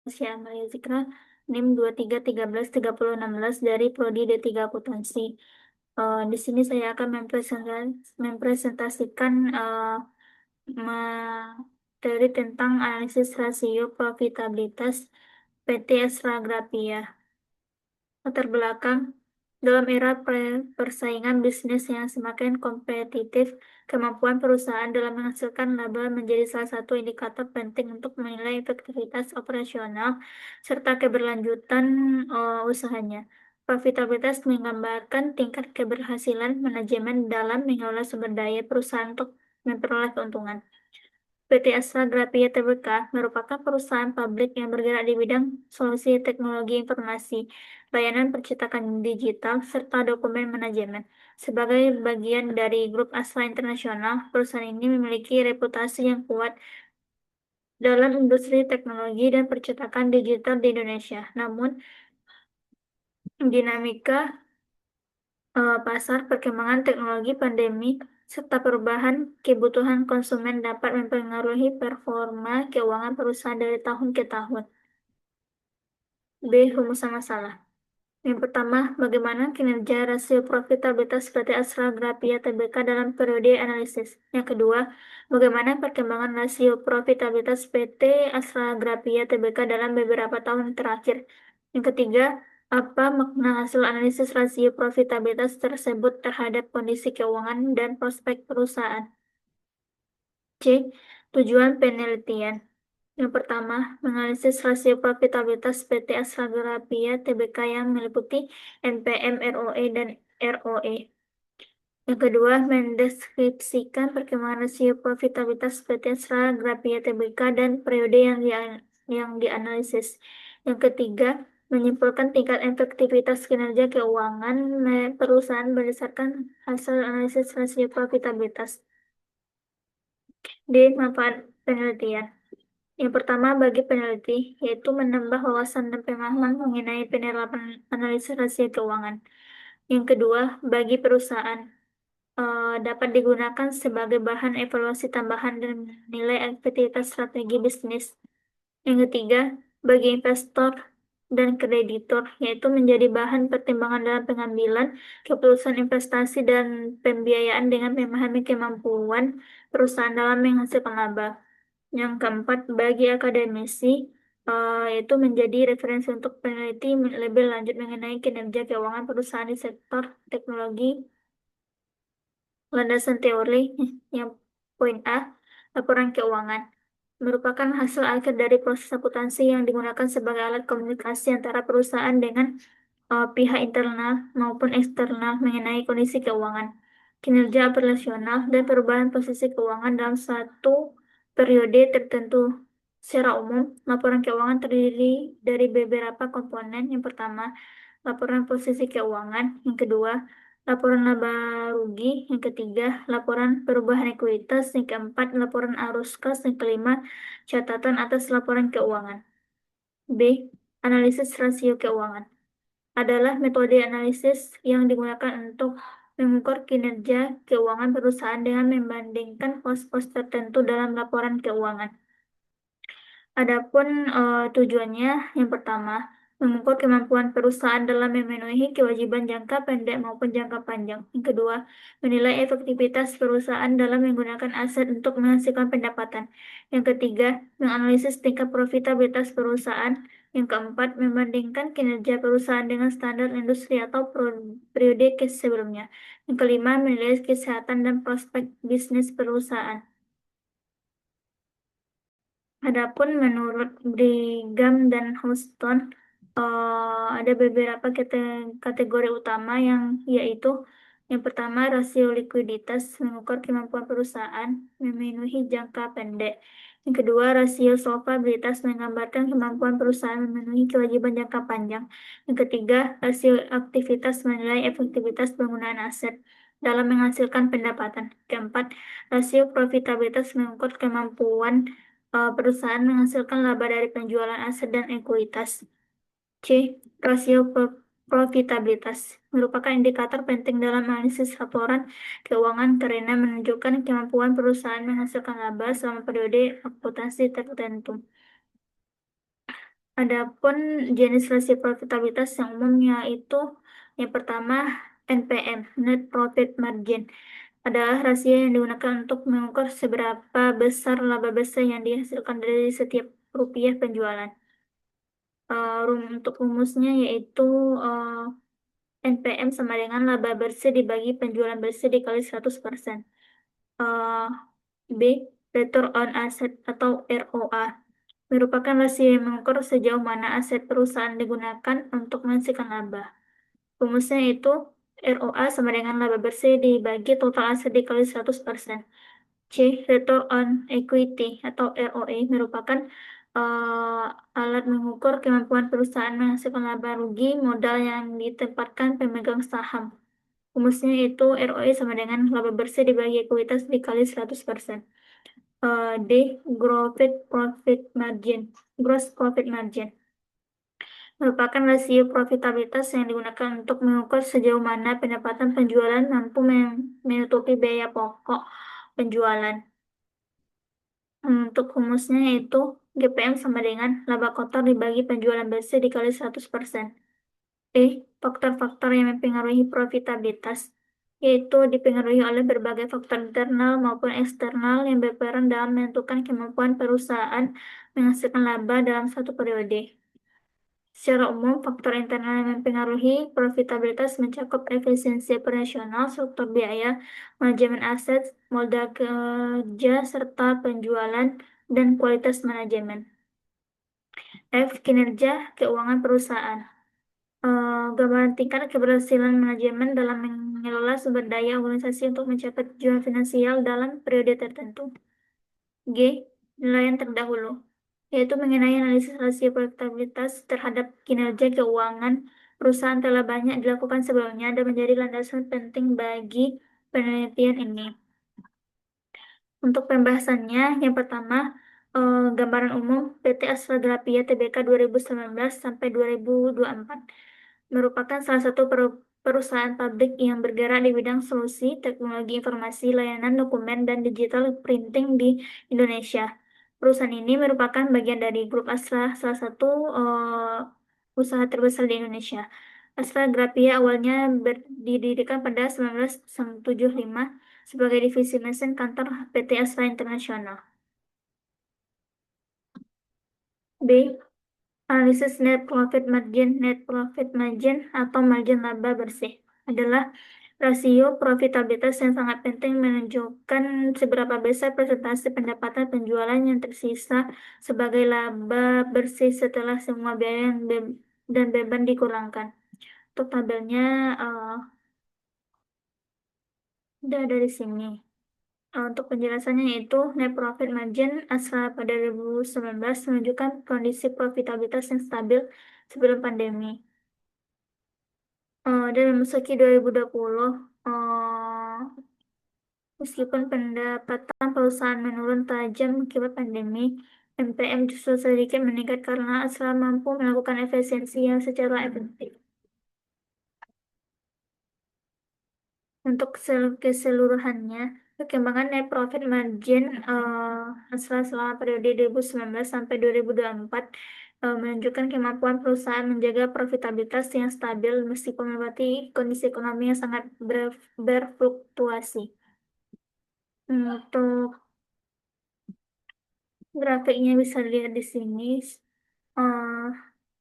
Saya Amalia Zikra, NIM 23133016 dari Prodi D3 Akuntansi. Di sini saya akan mempresentasikan materi tentang analisis rasio profitabilitas PT Astra Grapia. Latar belakang, dalam era persaingan bisnis yang semakin kompetitif, kemampuan perusahaan dalam menghasilkan laba menjadi salah satu indikator penting untuk menilai efektivitas operasional serta keberlanjutan usahanya. Profitabilitas menggambarkan tingkat keberhasilan manajemen dalam mengelola sumber daya perusahaan untuk memperoleh keuntungan. PT Astra Grapia Tbk merupakan perusahaan publik yang bergerak di bidang solusi teknologi informasi, layanan percetakan digital, serta dokumen manajemen. Sebagai bagian dari grup Astra Internasional, perusahaan ini memiliki reputasi yang kuat dalam industri teknologi dan percetakan digital di Indonesia. Namun, dinamika pasar, perkembangan teknologi, pandemi, serta perubahan kebutuhan konsumen dapat mempengaruhi performa keuangan perusahaan dari tahun ke tahun. B. Rumusan masalah. Yang pertama, bagaimana kinerja rasio profitabilitas PT Astra Grapia Tbk dalam periode analisis. Yang kedua, bagaimana perkembangan rasio profitabilitas PT Astra Grapia Tbk dalam beberapa tahun terakhir. Yang ketiga, apa makna hasil analisis rasio profitabilitas tersebut terhadap kondisi keuangan dan prospek perusahaan. C. Tujuan penelitian. Yang pertama, menganalisis rasio profitabilitas PT Astra Grapia Tbk yang meliputi NPM, ROE, dan ROE. Yang kedua, mendeskripsikan perkembangan rasio profitabilitas PT Astra Grapia Tbk dan periode yang dianalisis. Yang ketiga, menyimpulkan tingkat efektivitas kinerja keuangan perusahaan berdasarkan hasil analisis rasio profitabilitas. D. Manfaat penelitian. Yang pertama bagi peneliti, yaitu menambah wawasan dan pemahaman mengenai penerapan analisis rasio keuangan. Yang kedua, bagi perusahaan, dapat digunakan sebagai bahan evaluasi tambahan dan nilai efektivitas strategi bisnis. Yang ketiga, bagi investor dan kreditor, yaitu menjadi bahan pertimbangan dalam pengambilan keputusan investasi dan pembiayaan dengan memahami kemampuan perusahaan dalam menghasilkan laba. Yang keempat, bagi akademisi, yaitu menjadi referensi untuk peneliti lebih lanjut mengenai kinerja keuangan perusahaan di sektor teknologi. Landasan teori yang poin A, laporan keuangan merupakan hasil akhir dari proses akuntansi yang digunakan sebagai alat komunikasi antara perusahaan dengan pihak internal maupun eksternal mengenai kondisi keuangan, kinerja operasional, dan perubahan posisi keuangan dalam suatu periode tertentu. Secara umum, laporan keuangan terdiri dari beberapa komponen. Yang pertama, laporan posisi keuangan. Yang kedua, laporan laba rugi. Yang ketiga, laporan perubahan ekuitas. Yang keempat, laporan arus kas. Yang kelima, catatan atas laporan keuangan. B. Analisis rasio keuangan adalah metode analisis yang digunakan untuk mengukur kinerja keuangan perusahaan dengan membandingkan pos-pos tertentu dalam laporan keuangan. Adapun tujuannya, yang pertama, mengukur kemampuan perusahaan dalam memenuhi kewajiban jangka pendek maupun jangka panjang. Yang kedua, menilai efektivitas perusahaan dalam menggunakan aset untuk menghasilkan pendapatan. Yang ketiga, menganalisis tingkat profitabilitas perusahaan. Yang keempat, membandingkan kinerja perusahaan dengan standar industri atau periode sebelumnya. Yang kelima, menilai kesehatan dan prospek bisnis perusahaan. Adapun menurut Brigham dan Houston, ada beberapa kategori utama yang yaitu yang pertama rasio likuiditas mengukur kemampuan perusahaan memenuhi jangka pendek. Yang kedua, rasio solvabilitas menggambarkan kemampuan perusahaan memenuhi kewajiban jangka panjang. Yang ketiga, rasio aktivitas menilai efektivitas penggunaan aset dalam menghasilkan pendapatan. Keempat, rasio profitabilitas mengukur kemampuan perusahaan menghasilkan laba dari penjualan aset dan ekuitas. C. Rasio profitabilitas merupakan indikator penting dalam analisis laporan keuangan karena menunjukkan kemampuan perusahaan menghasilkan laba selama periode akuntansi tertentu. Adapun jenis rasio profitabilitas yang umumnya itu yang pertama NPM, Net Profit Margin, adalah rasio yang digunakan untuk mengukur seberapa besar laba bersih yang dihasilkan dari setiap rupiah penjualan. Untuk rumusnya yaitu uh, NPM sama dengan laba bersih dibagi penjualan bersih dikali 100%. Uh, B. Return on Asset atau ROA merupakan rasio yang mengukur sejauh mana aset perusahaan digunakan untuk menghasilkan laba. Rumusnya itu ROA sama dengan laba bersih dibagi total aset dikali 100%. C. Return on Equity atau ROE merupakan alat mengukur kemampuan perusahaan menghasilkan laba rugi modal yang ditempatkan pemegang saham. Rumusnya itu ROE sama dengan laba bersih dibagi ekuitas dikali 100%. D. Gross Profit Margin merupakan rasio profitabilitas yang digunakan untuk mengukur sejauh mana pendapatan penjualan mampu menutupi biaya pokok penjualan. Untuk rumusnya yaitu GPM sama dengan laba kotor dibagi penjualan bersih dikali 100%. Faktor-faktor yang mempengaruhi profitabilitas yaitu dipengaruhi oleh berbagai faktor internal maupun eksternal yang berperan dalam menentukan kemampuan perusahaan menghasilkan laba dalam satu periode. Secara umum, faktor internal yang mempengaruhi profitabilitas mencakup efisiensi operasional, struktur biaya, manajemen aset, modal kerja, serta penjualan dan kualitas manajemen. Kinerja keuangan perusahaan. Gambaran tingkat keberhasilan manajemen dalam mengelola sumber daya organisasi untuk mencapai tujuan finansial dalam periode tertentu. G. Penilaian terdahulu, yaitu mengenai analisis rasio profitabilitas terhadap kinerja keuangan perusahaan telah banyak dilakukan sebelumnya dan menjadi landasan penting bagi penelitian ini. Untuk pembahasannya, yang pertama, gambaran umum PT Astra Grafia Tbk 2019 sampai 2024 merupakan salah satu perusahaan pabrik yang bergerak di bidang solusi, teknologi informasi, layanan dokumen, dan digital printing di Indonesia. Perusahaan ini merupakan bagian dari grup Astra, salah satu usaha terbesar di Indonesia. Astra Grafia awalnya didirikan pada 1975 sebagai divisi mesin kantor PT Astra Internasional. B. Analisis net profit margin. Net profit margin atau margin laba bersih adalah rasio profitabilitas yang sangat penting menunjukkan seberapa besar persentase pendapatan penjualan yang tersisa sebagai laba bersih setelah semua biaya dan beban dikurangkan. Untuk tabelnya udah dari sini. Untuk penjelasannya yaitu net profit margin asal pada 2019 menunjukkan kondisi profitabilitas yang stabil sebelum pandemi. Dan memasuki 2020, meskipun pendapatan perusahaan menurun tajam akibat pandemi, NPM justru sedikit meningkat karena Astra mampu melakukan efisiensi yang secara efektif. Untuk keseluruhannya, perkembangan net profit margin selama periode 2019 sampai 2024 menunjukkan kemampuan perusahaan menjaga profitabilitas yang stabil meskipun melewati kondisi ekonomi yang sangat berfluktuasi. Untuk grafiknya bisa dilihat di sini. Uh,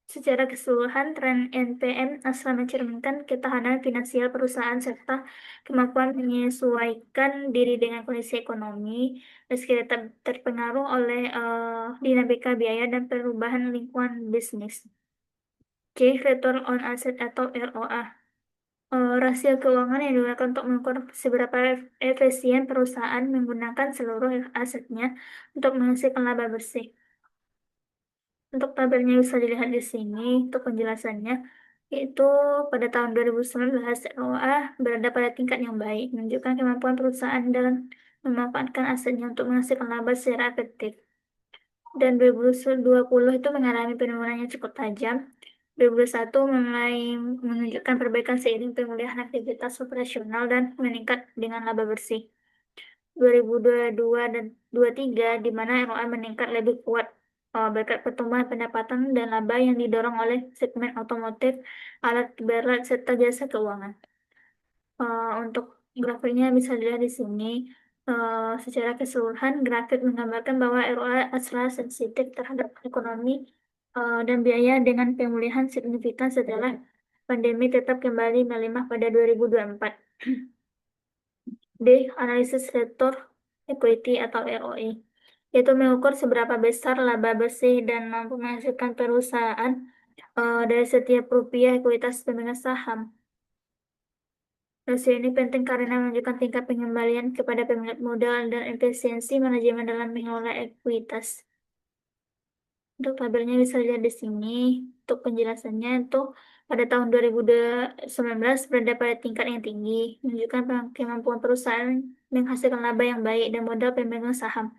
Secara keseluruhan, tren NPM asal mencerminkan ketahanan finansial perusahaan serta kemampuan menyesuaikan diri dengan kondisi ekonomi, meski tetap terpengaruh oleh dinamika biaya dan perubahan lingkungan bisnis. C. Return on Asset atau ROA. Rasio keuangan yang digunakan untuk mengukur seberapa efisien perusahaan menggunakan seluruh asetnya untuk menghasilkan laba bersih. Untuk tabelnya bisa dilihat di sini untuk penjelasannya, yaitu pada tahun 2019 ROA berada pada tingkat yang baik, menunjukkan kemampuan perusahaan dalam memanfaatkan asetnya untuk menghasilkan laba secara efektif. Dan 2020 itu mengalami penurunan yang cukup tajam. 2021 mulai menunjukkan perbaikan seiring pemulihan aktivitas operasional dan meningkat dengan laba bersih. 2022 dan 2023 di mana ROA meningkat lebih kuat berkat pertumbuhan pendapatan dan laba yang didorong oleh segmen otomotif, alat berat, serta jasa keuangan. Untuk grafiknya bisa dilihat di sini. Secara keseluruhan, grafik menggambarkan bahwa ROA adalah sensitif terhadap ekonomi dan biaya dengan pemulihan signifikan setelah pandemi tetap kembali melemah pada 2024. D. Analisis return equity atau ROE, yaitu mengukur seberapa besar laba bersih dan mampu menghasilkan perusahaan dari setiap rupiah ekuitas pemegang saham. Rasio ini penting karena menunjukkan tingkat pengembalian kepada pemilik modal dan efisiensi manajemen dalam mengelola ekuitas. Untuk tabelnya bisa dilihat di sini. Untuk penjelasannya itu pada tahun 2019 berada pada tingkat yang tinggi, menunjukkan kemampuan perusahaan menghasilkan laba yang baik dan modal pemegang saham.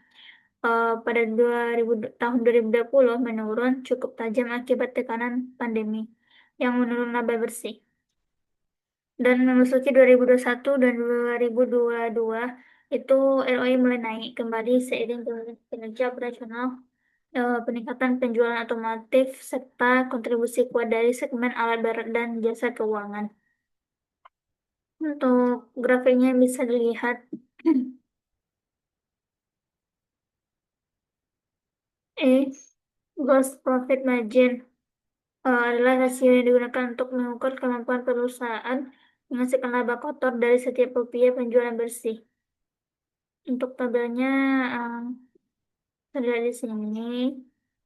Pada tahun 2020 menurun cukup tajam akibat tekanan pandemi yang menurun laba bersih. Dan memasuki 2021 dan 2022 itu ROI mulai naik kembali seiring dengan kinerja operasional, peningkatan penjualan otomotif, serta kontribusi kuat dari segmen alat berat dan jasa keuangan. Untuk grafiknya bisa dilihat. Gross profit margin adalah rasio yang digunakan untuk mengukur kemampuan perusahaan menghasilkan laba kotor dari setiap rupiah penjualan bersih. Untuk tabelnya terlihat di sini.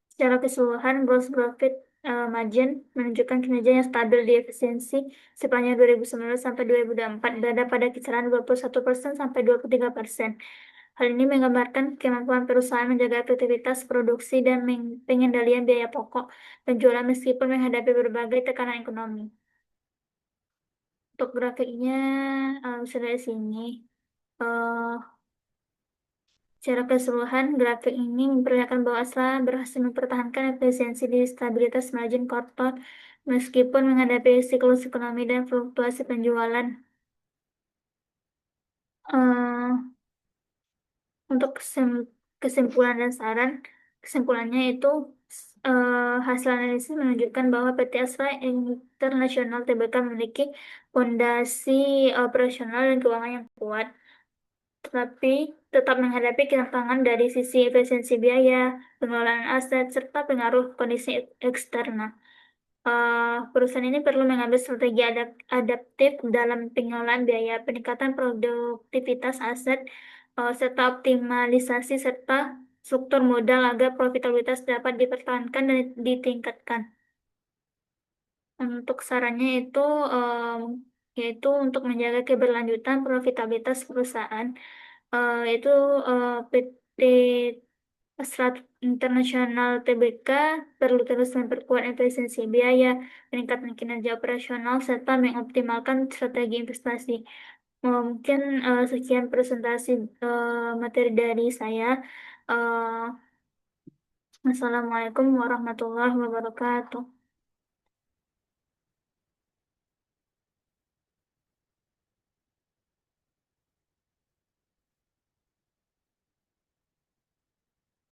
Secara keseluruhan, gross profit margin menunjukkan kinerja yang stabil di efisiensi sepanjang 2019 sampai 2024 berada pada kisaran 21% sampai 23%. Hal ini menggambarkan kemampuan perusahaan menjaga efektivitas produksi dan pengendalian biaya pokok penjualan meskipun menghadapi berbagai tekanan ekonomi. Untuk grafiknya bisa dari sini. Uh, Secara keseluruhan, grafik ini memperlihatkan bahwa Asla berhasil mempertahankan efisiensi di stabilitas margin kotor meskipun menghadapi siklus ekonomi dan fluktuasi penjualan. Uh, untuk kesimpulan dan saran, kesimpulannya itu hasil analisis menunjukkan bahwa PT Astra International Tbk memiliki fondasi operasional dan keuangan yang kuat, tetapi tetap menghadapi tantangan dari sisi efisiensi biaya, pengelolaan aset, serta pengaruh kondisi eksternal. Perusahaan ini perlu mengambil strategi adaptif dalam pengelolaan biaya, peningkatan produktivitas aset, serta optimalisasi serta struktur modal agar profitabilitas dapat dipertahankan dan ditingkatkan. Untuk sarannya itu yaitu untuk menjaga keberlanjutan profitabilitas perusahaan, yaitu PT Astra International Tbk perlu terus memperkuat efisiensi biaya, meningkatkan kinerja operasional, serta mengoptimalkan strategi investasi. Mungkin sekian presentasi materi dari saya. Uh, Wassalamualaikum warahmatullahi wabarakatuh.